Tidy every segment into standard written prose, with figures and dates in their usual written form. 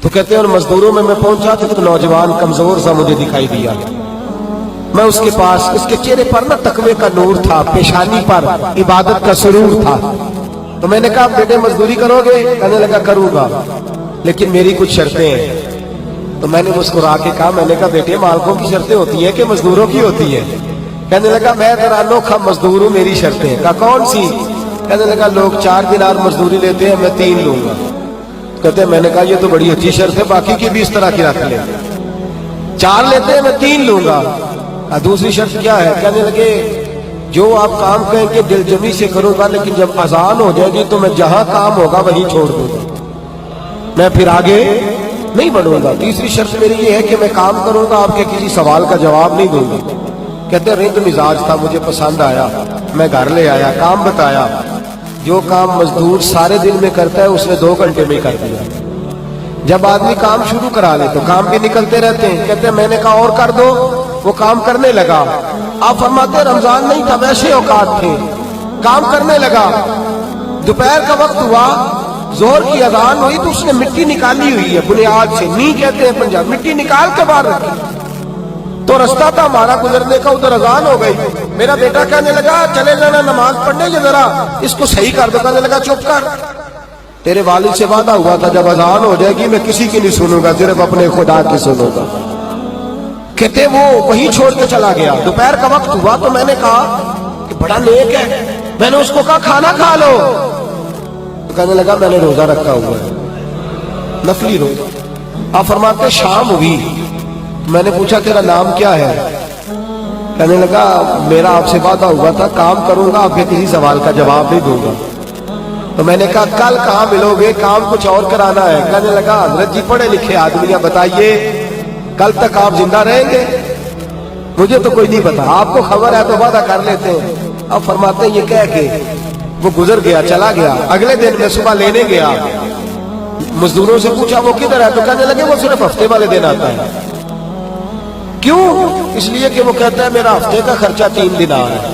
تو کہتے ہیں اور مزدوروں میں پہنچا تو ایک نوجوان کمزور سا مجھے دکھائی دیا. میں اس کے پاس، اس کے چہرے پر نا تقوی کا نور تھا، پیشانی پر عبادت کا سرور تھا. تو میں نے کہا بیٹے مزدوری کرو گے؟ کہنے لگا کروں گا لیکن میری کچھ شرطیں ہیں. تو میں نے مسکرا کے کہا، میں نے کہا بیٹے مالکوں کی شرطیں ہوتی ہیں کہ مزدوروں کی ہوتی ہیں؟ کہنے لگا میں ذرا انوکھا مزدور ہوں، میری شرطیں ہیں. کہا کون سی؟ کہنے لگا لوگ 4 دینار مزدوری لیتے ہیں، میں 3 لوں گا. کہتے ہیں میں نے کہا یہ تو بڑی اچھی شرط ہے، باقی کی بھی اس طرح کی رکھ لیں. 4 لیتے ہیں، میں 3 لوں گا. دوسری شرط کیا ہے؟ کہنے لگے جو آپ کام کہیں کہ دل جمی سے کروں گا، لیکن جب اذان ہو جائے گی تو میں جہاں کام ہوگا وہیں چھوڑ دوں گا، میں پھر آگے نہیں بڑھوں گا. تیسری شرط میری یہ ہے کہ میں کام کروں گا، آپ کے کسی سوال کا جواب نہیں دوں گا. کہتے ہیں رند مزاج تھا، مجھے پسند آیا، میں گھر لے آیا، کام بتایا. جو کام مزدور سارے دن میں کرتا ہے اس نے 2 گھنٹے میں کر دیا. جب آدمی کام شروع کرا لے تو کام بھی نکلتے رہتے ہیں. کہتے ہیں میں نے کہا اور کر دو، وہ کام کرنے لگا. آپ فرماتے رمضان نہیں تھا، ویسے اوقات تھے، کام کرنے لگا. دوپہر کا وقت ہوا، ظہر کی اذان ہوئی تو اس نے مٹی نکالی ہوئی ہے بنیاد سے، نہیں کہتے ہیں پنجاب، مٹی نکال کے باہر رکھی. تو رستہ تھا ہمارا گزرنے کا، ادھر اذان ہو گئی. میرا بیٹا کہنے لگا چلے جانا نماز پڑھنے، یہ ذرا اس کو صحیح کر دو. کہنے لگا چپ کر، تیرے والد سے وعدہ ہوا تھا جب اذان ہو جائے گی میں کسی کی نہیں سنوں گا، صرف اپنے خدا کی سنوں گا. کہتے وہ وہیں چھوڑ کے چلا گیا. دوپہر کا وقت ہوا تو میں نے کہا کہ بڑا نیک ہے، میں نے اس کو کہا کھانا کھا لو. تو کہنے لگا میں نے روزہ رکھا ہوا ہے، نفلی روزہ. آپ فرماتے شام ہوئی، میں نے پوچھا تیرا نام کیا ہے؟ کہنے لگا میرا آپ سے وعدہ ہوا تھا کام کروں گا، آپ کے کسی سوال کا جواب نہیں دوں گا. تو میں نے کہا کل کہاں ملو گے، کام کچھ اور کرانا ہے. کہنے لگا حضرت جی پڑھے لکھے آدمی ہیں، بتائیے کل تک آپ زندہ رہیں گے؟ مجھے تو کوئی نہیں پتا، آپ کو خبر ہے تو وعدہ کر لیتے ہیں. اب فرماتے ہیں یہ کہہ کے وہ گزر گیا، چلا گیا. اگلے دن میں صبح لینے گیا، مزدوروں سے پوچھا وہ کدھر ہے؟ تو کہنے لگے وہ صرف ہفتے والے دن آتا ہے. کیوں؟ اس لیے کہ وہ کہتا ہے میرا ہفتے کا خرچہ 3 دینار ہے،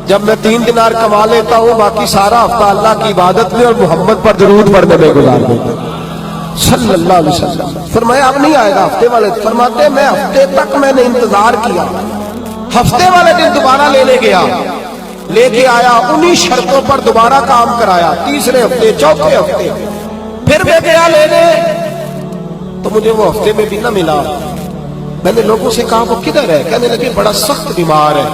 جب میں 3 دینار کما لیتا ہوں باقی سارا ہفتہ اللہ کی عبادت میں اور محمد پر درود پڑھنے میں گزار دیتا ہوں صلی اللہ علیہ وسلم. فرمایا اب نہیں آئے گا ہفتے والے. فرماتے میں ہفتے تک میں نے انتظار کیا، ہفتے والے دن دوبارہ لینے گیا، لے کے آیا، انہی شرطوں پر دوبارہ کام کرایا. تیسرے ہفتے، چوتھے ہفتے پھر میں گیا لینے تو مجھے وہ ہفتے میں بھی نہ ملا. میں نے لوگوں سے کہا وہ کدھر ہے؟ کہنے لگے بڑا سخت بیمار ہے.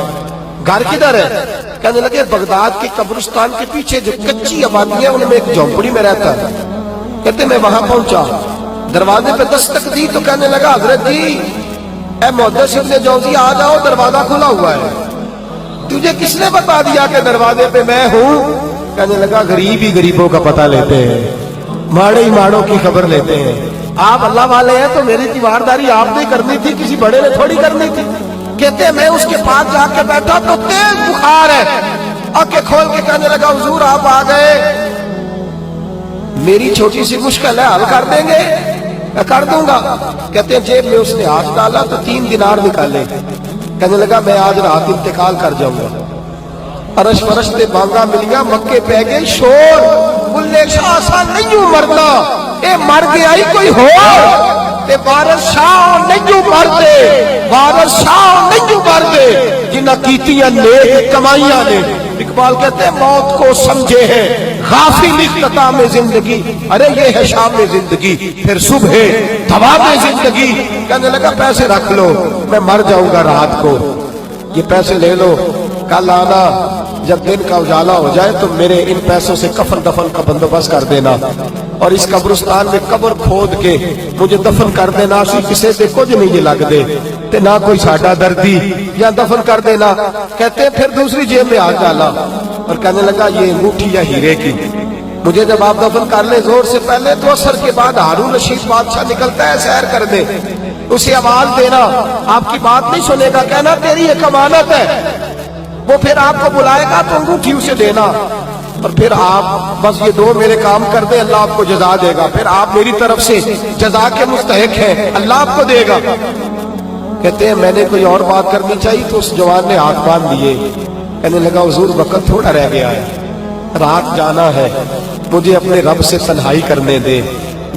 گھر کدھر ہے؟ کہنے لگے بغداد کے قبرستان کے پیچھے جو کچی آبادی ہے ان میں ایک جھونپڑی میں رہتا ہے. کہتے میں وہاں پہنچا، دروازے پہ دستک دی تو کہنے لگا حضرت جی اے محدث ابن جوزی آ جاؤ، دروازہ کھلا ہوا ہے. تجھے کس نے بتا دیا کہ دروازے پہ میں ہوں؟ کہنے لگا غریب ہی غریبوں کا پتہ لیتے ہیں، ماڑے ہی ماڑوں کی خبر لیتے ہیں. آپ اللہ والے ہیں تو میری تیوارداری آپ نے کرنی تھی، کسی بڑے نے تھوڑی کرنی تھی. کہتے میں اس کے پاس جا کے بیٹھا تو تیز بخار ہے. آنکھیں کھول کے کہنے لگا حضور آپ آ گئے، میری چھوٹی سی مشکل ہے، حل کر دیں گے؟ میں کر دوں گا. کہتے ہیں جیب میں اس نے ہاتھ ڈالا تو 3 دینار نکالے. کہنے لگا میں آج رات انتقال کر جاؤں گا. عرش فرش تے بانگا ملیا، مکے پہ گئے شور، بلے شاہ سا نہیں مرنا، اے مر گیا ہی کوئی ہو تے وارث شاہ نہیں مرتے، وارث شاہ نہیں مرتے جنہ کیتیاں نیک کمائیاں نے. اقبال کہتے ہیں موت کو سمجھے ہیں غافل اختتام زندگی، ارے یہ ہے شام زندگی پھر صبح دوام زندگی. کہنے لگا پیسے رکھ لو، میں مر جاؤں گا رات کو، یہ پیسے لے لو، کل آنا جب دن کا اجالا ہو جائے تو میرے ان پیسوں سے کفن دفن کا بندوبست کر دینا، اور اس قبرستان میں قبر کھود کے مجھے دفن کر دینا. اسی کسے سے کچھ نہیں لگ دے تے نہ کوئی ساڈا دردی، یا دفن کر دینا. کہتے پھر دوسری جیب میں ہاتھ ڈالا اور کہنے لگا یہ انگوٹھی یا ہیرے کی، مجھے جب آپ دفن کر لیں زور سے پہلے تو اثر کے بعد ہارون رشید بادشاہ نکلتا ہے سیر کر دے، اسے آواز دینا، آپ کی بات نہیں سنے گا، کہنا تیری ایک امانت ہے. وہ پھر آپ کو بلائے گا تو انگوٹھی اسے دینا، اور پھر آپ بس یہ 2 میرے کام کر دیں، اللہ آپ کو جزا دے گا. پھر آپ میری طرف سے جزا کے مستحق ہیں، اللہ آپ کو دے گا. کہتے ہیں میں نے کوئی اور بات کرنی چاہیے تو اس جوان نے ہاتھ باندھ دیے. کہنے لگا حضور وقت تھوڑا رہ گیا ہے، رات جانا ہے، مجھے اپنے رب سے تنہائی کرنے دے.